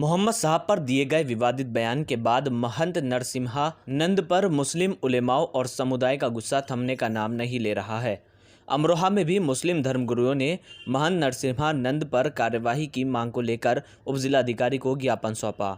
محمد صاحب پر دیے گئے विवादित बयान के बाद महंत नरसिम्हानंद पर मुस्लिम उलेमाओं और समुदाय का गुस्सा थमने का नाम नहीं ले रहा है। अमरोहा में भी मुस्लिम धर्मगुरुओं ने महंत नरसिम्हानंद पर कार्यवाही की मांग को लेकर उपजिलाधिकारी को ज्ञापन सौंपा।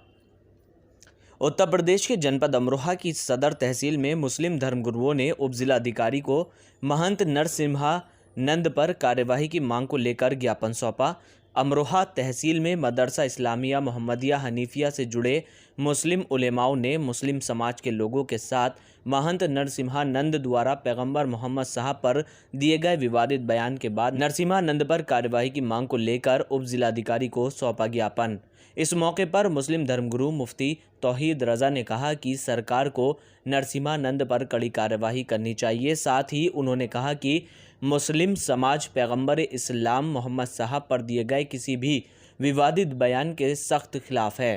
उत्तर प्रदेश के जनपद अमरोहा की सदर तहसील में मुस्लिम धर्मगुरुओं ने उपजिलाधिकारी को महंत नरसिम्हानंद पर कार्यवाही की मांग को लेकर ज्ञापन सौंपा। अमरोहा तहसील में मदरसा इस्लामिया मोहम्मदिया हनीफिया से जुड़े मुस्लिम उलेमाओं ने मुस्लिम समाज के लोगों के साथ महंत नरसिम्हानंद द्वारा पैगंबर मोहम्मद साहब पर दिए गए विवादित बयान के बाद नरसिम्हानंद पर कार्यवाही की मांग को लेकर उप जिलाधिकारी को सौंपा ज्ञापन। इस मौके पर मुस्लिम धर्मगुरु मुफ्ती तौहीद रज़ा ने कहा कि सरकार को नरसिम्हानंद पर कड़ी कार्यवाही करनी चाहिए। साथ ही उन्होंने कहा कि मुस्लिम समाज पैगंबर इस्लाम मोहम्मद साहब पर दिए गए किसी भी विवादित बयान के सख्त खिलाफ है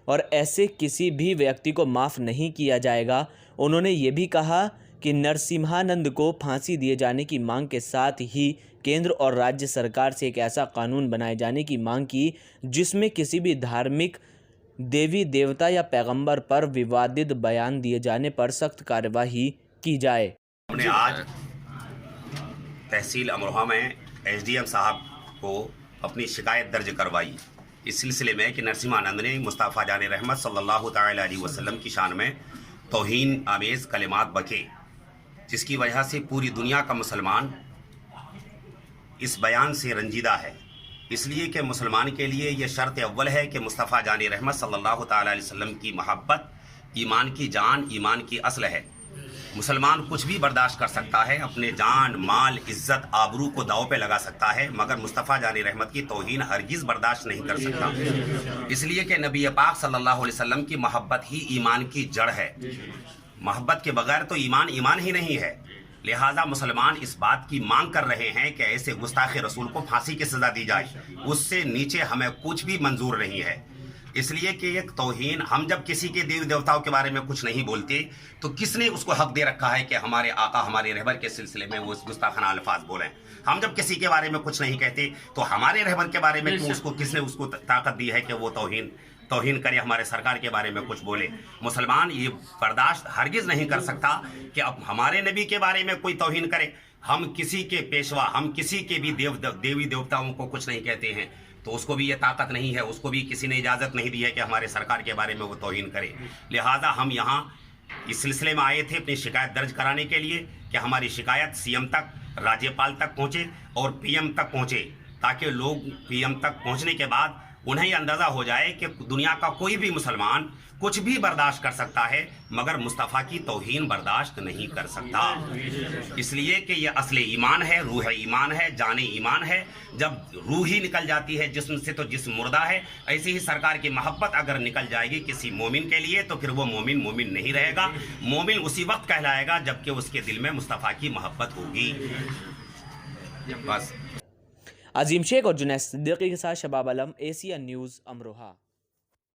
और ऐसे किसी भी व्यक्ति को माफ़ नहीं किया जाएगा। उन्होंने ये भी कहा कि नरसिम्हानंद को फांसी दिए जाने की मांग के साथ ही केंद्र और राज्य सरकार से एक ऐसा कानून बनाए जाने की मांग की जिसमें किसी भी धार्मिक देवी देवता या पैगंबर पर विवादित बयान दिए जाने पर सख्त कार्यवाही की जाए। हमने आज तहसील अमरोहा में एसडीएम साहब को अपनी शिकायत दर्ज करवाई इस सिलसिले में कि नरसिम्हानंद ने मुस्तफ़ा जान रहमत सल्लल्लाहु तआला अलैहि वसल्लम की शान में तौहीन आमेज़ कलिमात बके, जिसकी वजह से पूरी दुनिया का मुसलमान इस बयान से रंजीदा है। इसलिए कि मुसलमान के लिए यह शर्त अव्वल है कि मुस्तफ़ा जान रहमत सल्लल्लाहु तआला अलैहि वसल्लम की मोहब्बत ईमान की जान, ईमान की असल है। मुसलमान कुछ भी बर्दाश्त कर सकता है, अपने जान माल इज़्ज़त आबरू को दाव पे लगा सकता है, मगर मुस्तफ़ा जान रहमत की तौहीन हरगिज़ बर्दाश्त नहीं कर सकता। इसलिए कि नबी पाक सल्लल्लाहु अलैहि वसल्लम की मोहब्बत ही ईमान की जड़ है। मोहब्बत के बगैर तो ईमान ईमान ही नहीं है। लिहाजा मुसलमान इस बात की मांग कर रहे हैं कि ऐसे गुस्ताख रसूल को फांसी की सज़ा दी जाए, उससे नीचे हमें कुछ भी मंजूर नहीं है। इसलिए कि एक तौहीन, हम जब किसी के देवी देवताओं के बारे में कुछ नहीं बोलते तो किसने उसको हक दे रखा है कि हमारे आका हमारे रहबर के सिलसिले में वो गुस्ताखाना अल्फाज बोलें। हम जब किसी के बारे में कुछ नहीं कहते तो हमारे रहबर के बारे में क्यों उसको किसने उसको ताकत दी है कि वो तौहीन करे, हमारे सरकार के बारे में कुछ बोले। मुसलमान ये बर्दाश्त हरगिज़ नहीं कर सकता कि अब हमारे नबी के बारे में कोई तौहीन करे। हम किसी के पेशवा, हम किसी के भी देवी देवताओं को कुछ नहीं कहते हैं तो उसको भी ये ताकत नहीं है, उसको भी किसी ने इजाज़त नहीं दी है कि हमारे सरकार के बारे में वो तौहीन करे। लिहाजा हम यहाँ इस सिलसिले में आए थे अपनी शिकायत दर्ज कराने के लिए कि हमारी शिकायत सीएम तक, राज्यपाल तक पहुँचे और पीएम तक पहुँचे, ताकि लोग पीएम तक पहुँचने के बाद उन्हें अंदाज़ा हो जाए कि दुनिया का कोई भी मुसलमान कुछ भी बर्दाश्त कर सकता है मगर मुस्तफ़ा की तौहीन बर्दाश्त नहीं कर सकता। इसलिए कि यह असले ईमान है, रूह ईमान है, जाने ईमान है। जब रूह ही निकल जाती है जिस्म से तो जिस्म मुर्दा है। ऐसी ही सरकार की मोहब्बत अगर निकल जाएगी किसी मोमिन के लिए तो फिर वो मोमिन नहीं रहेगा। मोमिन उसी वक्त कहलाएगा जबकि उसके दिल में मुस्तफ़ा की मोहब्बत होगी। बस। अजीम शेख और जुनैद सिद्दीकी के साथ शबाब आलम, एशियन न्यूज़, अमरोहा।